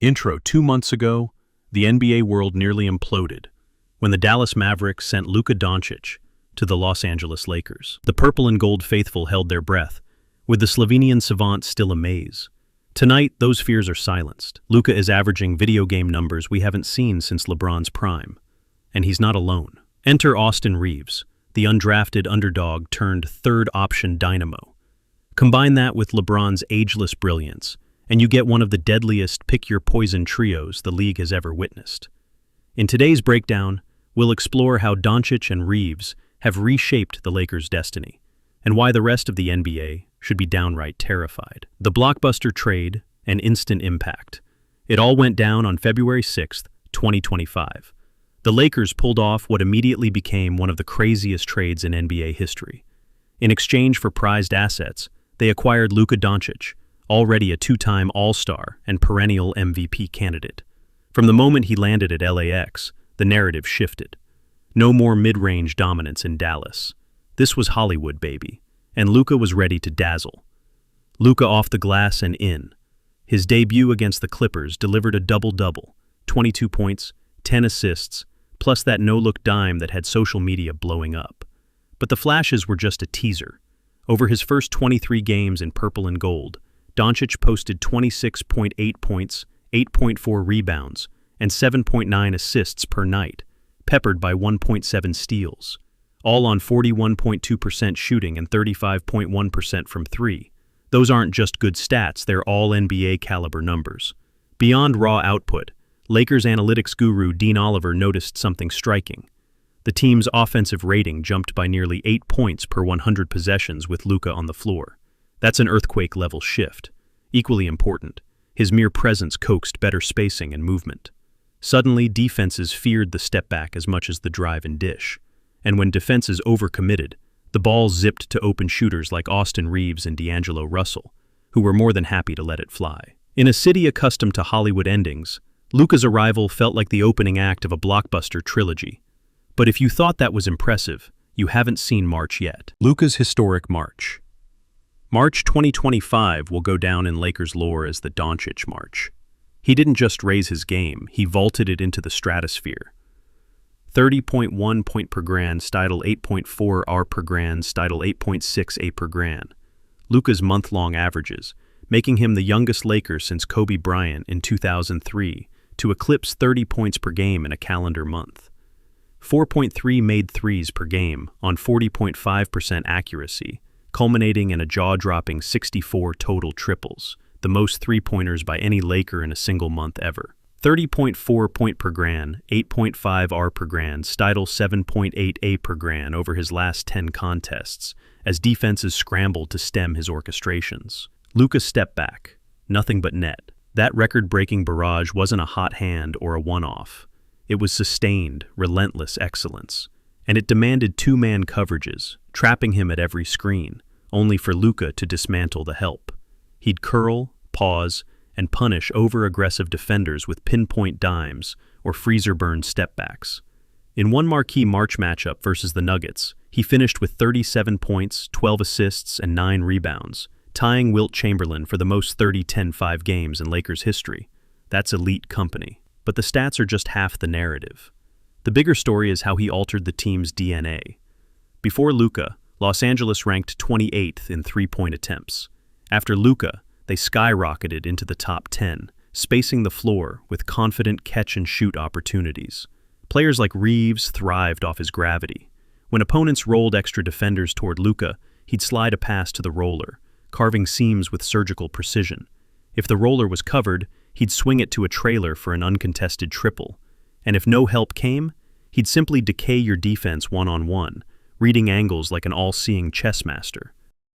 Intro: 2 months ago, the NBA world nearly imploded when the Dallas Mavericks sent Luka Doncic to the Los Angeles Lakers. The purple and gold faithful held their breath, with the Slovenian savant still amaze. Tonight, those fears are silenced. Luka is averaging video game numbers we haven't seen since LeBron's prime. And he's not alone. Enter Austin Reaves, the undrafted underdog turned third-option dynamo. Combine that with LeBron's ageless brilliance, and you get one of the deadliest pick-your-poison trios the league has ever witnessed. In today's breakdown, we'll explore how Dončić and Reaves have reshaped the Lakers' destiny, and why the rest of the NBA should be downright terrified. The blockbuster trade and instant impact. It all went down on February 6, 2025. The Lakers pulled off what immediately became one of the craziest trades in NBA history. In exchange for prized assets, they acquired Luka Doncic, already a two-time All-Star and perennial MVP candidate. From the moment he landed at LAX, the narrative shifted. No more mid-range dominance in Dallas. This was Hollywood, baby, and Luka was ready to dazzle. Luka off the glass and in. His debut against the Clippers delivered a double-double, 22 points, 10 assists, plus that no-look dime that had social media blowing up. But the flashes were just a teaser. Over his first 23 games in purple and gold, Dončić posted 26.8 points, 8.4 rebounds, and 7.9 assists per night, peppered by 1.7 steals, all on 41.2% shooting and 35.1% from three. Those aren't just good stats, they're all NBA caliber numbers. Beyond raw output, Lakers analytics guru Dean Oliver noticed something striking. The team's offensive rating jumped by nearly 8 points per 100 possessions with Luka on the floor. That's an earthquake-level shift. Equally important, his mere presence coaxed better spacing and movement. Suddenly, defenses feared the step-back as much as the drive and dish. And when defenses overcommitted, the ball zipped to open shooters like Austin Reaves and D'Angelo Russell, who were more than happy to let it fly. In a city accustomed to Hollywood endings, Luka's arrival felt like the opening act of a blockbuster trilogy. But if you thought that was impressive, you haven't seen March yet. Luka's historic March. March 2025 will go down in Lakers lore as the Dončić March. He didn't just raise his game, he vaulted it into the stratosphere. 30.1 point per grand, stidal 8.4 R per grand, stidal 8.6 A per grand. Luka's month-long averages, making him the youngest Laker since Kobe Bryant in 2003 to eclipse 30 points per game in a calendar month. 4.3 made threes per game on 40.5% accuracy, culminating in a jaw-dropping 64 total triples, the most three-pointers by any Laker in a single month ever. 30.4 point per grand, 8.5 R per grand, stidal 7.8 A per grand over his last 10 contests, as defenses scrambled to stem his orchestrations. Luka's step back, nothing but net. That record-breaking barrage wasn't a hot hand or a one-off. It was sustained, relentless excellence. And it demanded two-man coverages, trapping him at every screen, only for Luka to dismantle the help. He'd curl, pause, and punish over-aggressive defenders with pinpoint dimes or freezer-burn step-backs. In one marquee March matchup versus the Nuggets, he finished with 37 points, 12 assists, and 9 rebounds, tying Wilt Chamberlain for the most 30-10-5 games in Lakers history. That's elite company. But the stats are just half the narrative. The bigger story is how he altered the team's DNA. Before Luka, Los Angeles ranked 28th in three-point attempts. After Luka, they skyrocketed into the top 10, spacing the floor with confident catch-and-shoot opportunities. Players like Reaves thrived off his gravity. When opponents rolled extra defenders toward Luka, he'd slide a pass to the roller, carving seams with surgical precision. If the roller was covered, he'd swing it to a trailer for an uncontested triple. And if no help came, he'd simply decay your defense one-on-one, reading angles like an all-seeing chess master.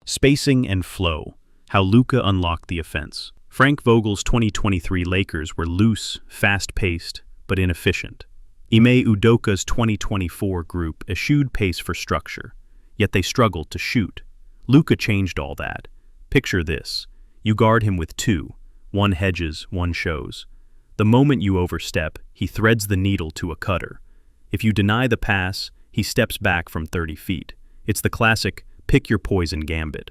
Spacing and flow, how Luka unlocked the offense. Frank Vogel's 2023 Lakers were loose, fast-paced, but inefficient. Ime Udoka's 2024 group eschewed pace for structure, yet they struggled to shoot. Luka changed all that. Picture this. You guard him with two. One hedges, one shows. The moment you overstep, he threads the needle to a cutter. If you deny the pass, he steps back from 30 feet. It's the classic pick-your-poison gambit.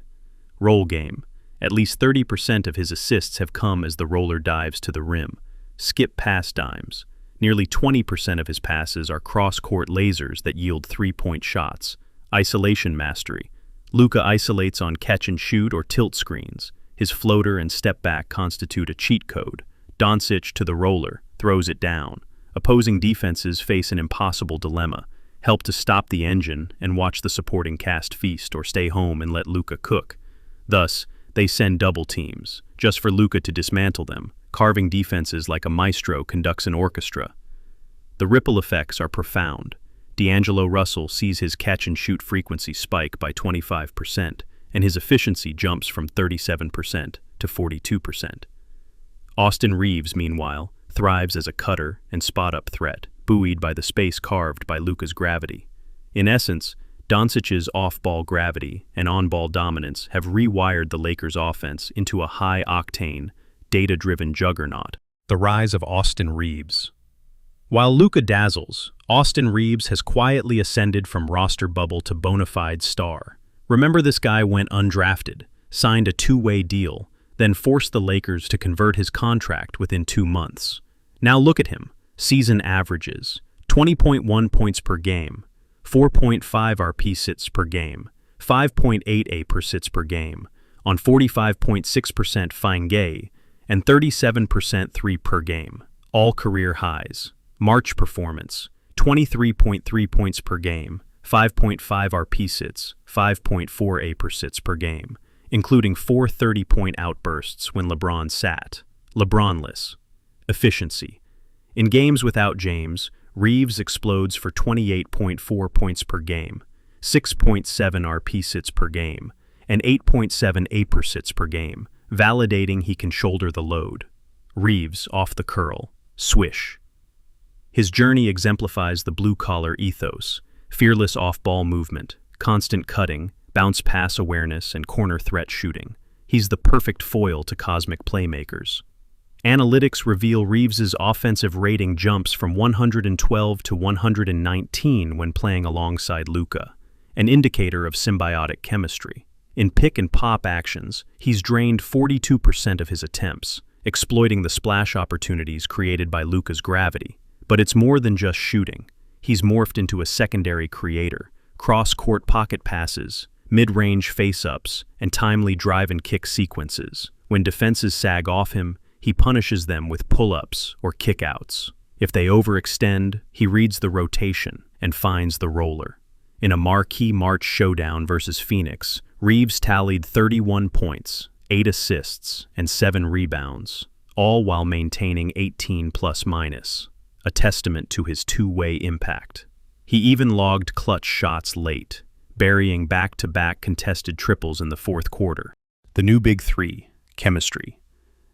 Roll game. At least 30% of his assists have come as the roller dives to the rim. skip pass dimes. Nearly 20% of his passes are cross-court lasers that yield three-point shots. Isolation mastery. Luka isolates on catch-and-shoot or tilt screens. His floater and step-back constitute a cheat code. Dončić to the roller, throws it down. Opposing defenses face an impossible dilemma. Help to stop the engine and watch the supporting cast feast, or stay home and let Luka cook. Thus, they send double teams, just for Luka to dismantle them, carving defenses like a maestro conducts an orchestra. The ripple effects are profound. D'Angelo Russell sees his catch-and-shoot frequency spike by 25%, and his efficiency jumps from 37% to 42%. Austin Reaves, meanwhile, thrives as a cutter and spot-up threat, buoyed by the space carved by Luka's gravity. In essence, Dončić's off-ball gravity and on-ball dominance have rewired the Lakers' offense into a high-octane, data-driven juggernaut. The rise of Austin Reaves. While Luka dazzles, Austin Reaves has quietly ascended from roster bubble to bona fide star. Remember, this guy went undrafted, signed a two-way deal, then forced the Lakers to convert his contract within 2 months. Now look at him. Season averages: 20.1 points per game, 4.5 RP sits per game, 5.8 A per sits per game, on 45.6% fine gay, and 37% 3 per game, all career highs. March performance: 23.3 points per game, 5.5 RP sits, 5.4 A per sits per game, including 4 30-point outbursts when LeBron sat. LeBronless. Efficiency: in games without James, Reaves explodes for 28.4 points per game, 6.7 RP sits per game, and 8.7 A per sits per game, validating he can shoulder the load. Reaves off the curl. Swish. His journey exemplifies the blue-collar ethos: fearless off-ball movement, constant cutting, bounce pass awareness, and corner threat shooting. He's the perfect foil to cosmic playmakers. Analytics reveal Reaves's offensive rating jumps from 112 to 119 when playing alongside Luka, an indicator of symbiotic chemistry. In pick-and-pop actions, he's drained 42% of his attempts, exploiting the splash opportunities created by Luka's gravity. But it's more than just shooting. He's morphed into a secondary creator: cross-court pocket passes, mid-range face-ups, and timely drive-and-kick sequences. When defenses sag off him, he punishes them with pull-ups or kick-outs. If they overextend, he reads the rotation and finds the roller. In a marquee March showdown versus Phoenix, Reaves tallied 31 points, 8 assists, and 7 rebounds, all while maintaining 18 plus-minus, a testament to his two-way impact. He even logged clutch shots late, burying back-to-back contested triples in the fourth quarter. The new big three: chemistry.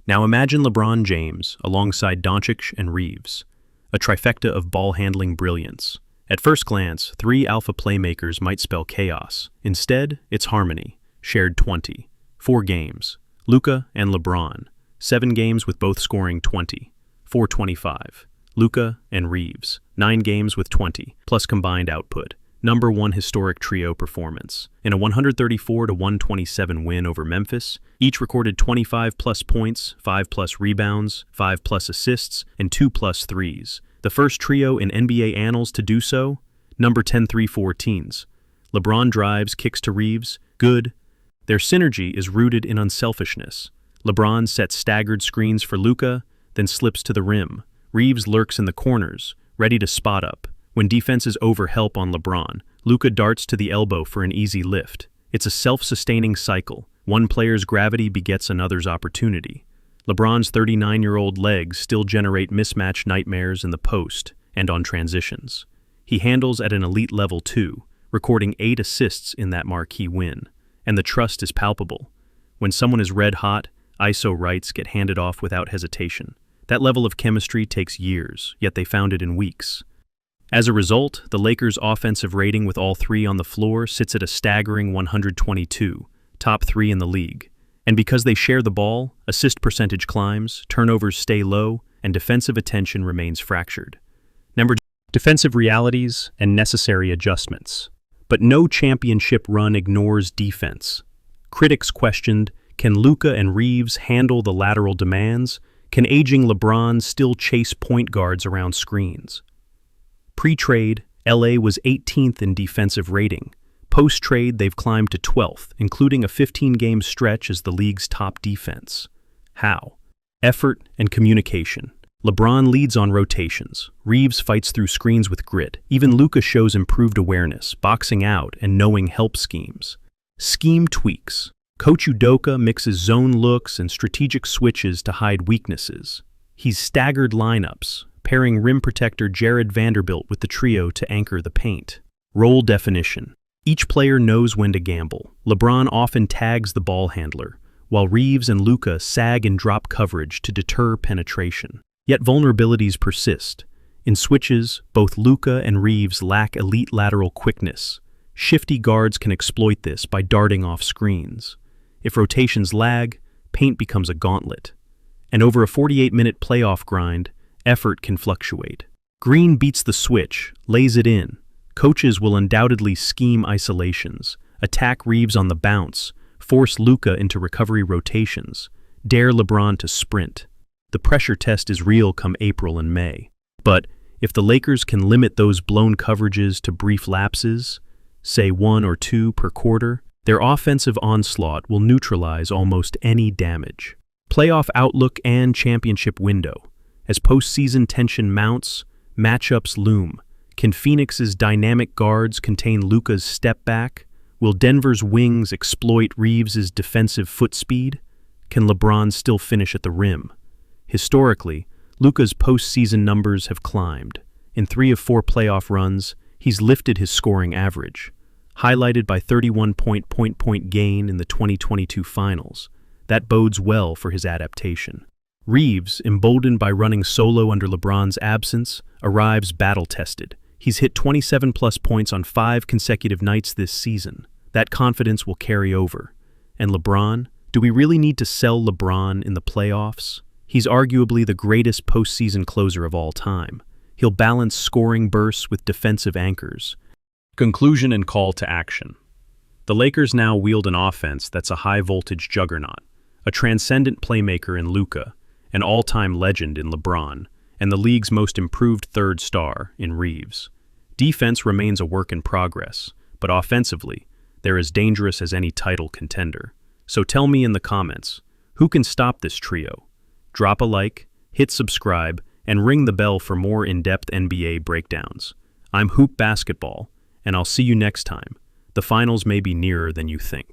Now imagine LeBron James alongside Dončić and Reaves, a trifecta of ball-handling brilliance. At first glance, 3 alpha playmakers might spell chaos. Instead, it's harmony. Shared 20. 4 games. Luka and LeBron. 7 games with both scoring 20. 425. Luka and Reaves. 9 games with 20, plus combined output. Number 1 historic trio performance. In a 134-127 win over Memphis, each recorded 25-plus points, 5-plus rebounds, 5-plus assists, and 2-plus threes. The first trio in NBA annals to do so. Number 10-3-4 LeBron drives, kicks to Reaves. Good. Their synergy is rooted in unselfishness. LeBron sets staggered screens for Luka, then slips to the rim. Reaves lurks in the corners, ready to spot up. When defenses overhelp on LeBron, Luka darts to the elbow for an easy lift. It's a self-sustaining cycle. One player's gravity begets another's opportunity. LeBron's 39-year-old legs still generate mismatch nightmares in the post and on transitions. He handles at an elite level too, recording 8 assists in that marquee win. And the trust is palpable. When someone is red hot, ISO rights get handed off without hesitation. That level of chemistry takes years, yet they found it in weeks. As a result, the Lakers' offensive rating with all 3 on the floor sits at a staggering 122, top 3 in the league. And because they share the ball, assist percentage climbs, turnovers stay low, and defensive attention remains fractured. Number 2, defensive realities and necessary adjustments. But no championship run ignores defense. Critics questioned, can Luka and Reaves handle the lateral demands? Can aging LeBron still chase point guards around screens? Pre-trade, LA was 18th in defensive rating. Post-trade, they've climbed to 12th, including a 15-game stretch as the league's top defense. How? Effort and communication. LeBron leads on rotations. Reaves fights through screens with grit. Even Luka shows improved awareness, boxing out, and knowing help schemes. Scheme tweaks. Coach Udoka mixes zone looks and strategic switches to hide weaknesses. He's staggered lineups, pairing rim protector Jared Vanderbilt with the trio to anchor the paint. Role definition. Each player knows when to gamble. LeBron often tags the ball handler, while Reaves and Luka sag and drop coverage to deter penetration. Yet vulnerabilities persist. In switches, both Luka and Reaves lack elite lateral quickness. Shifty guards can exploit this by darting off screens. If rotations lag, paint becomes a gauntlet. And over a 48-minute playoff grind, effort can fluctuate. Green beats the switch, lays it in. Coaches will undoubtedly scheme isolations, attack Reaves on the bounce, force Luka into recovery rotations, dare LeBron to sprint. The pressure test is real come April and May. But if the Lakers can limit those blown coverages to brief lapses, say 1 or 2 per quarter, their offensive onslaught will neutralize almost any damage. Playoff outlook and championship window. As postseason tension mounts, matchups loom. Can Phoenix's dynamic guards contain Luka's step back? Will Denver's wings exploit Reaves's defensive foot speed? Can LeBron still finish at the rim? Historically, Luka's postseason numbers have climbed. In 3 of 4 playoff runs, he's lifted his scoring average, highlighted by 31-point gain in the 2022 finals. That bodes well for his adaptation. Reaves, emboldened by running solo under LeBron's absence, arrives battle-tested. He's hit 27-plus points on 5 consecutive nights this season. That confidence will carry over. And LeBron? Do we really need to sell LeBron in the playoffs? He's arguably the greatest postseason closer of all time. He'll balance scoring bursts with defensive anchors. Conclusion and call to action. The Lakers now wield an offense that's a high-voltage juggernaut, a transcendent playmaker in Luka, an all-time legend in LeBron, and the league's most improved third star in Reaves. Defense remains a work in progress, but offensively, they're as dangerous as any title contender. So tell me in the comments, who can stop this trio? Drop a like, hit subscribe, and ring the bell for more in-depth NBA breakdowns. I'm Hoop Basketball, and I'll see you next time. The finals may be nearer than you think.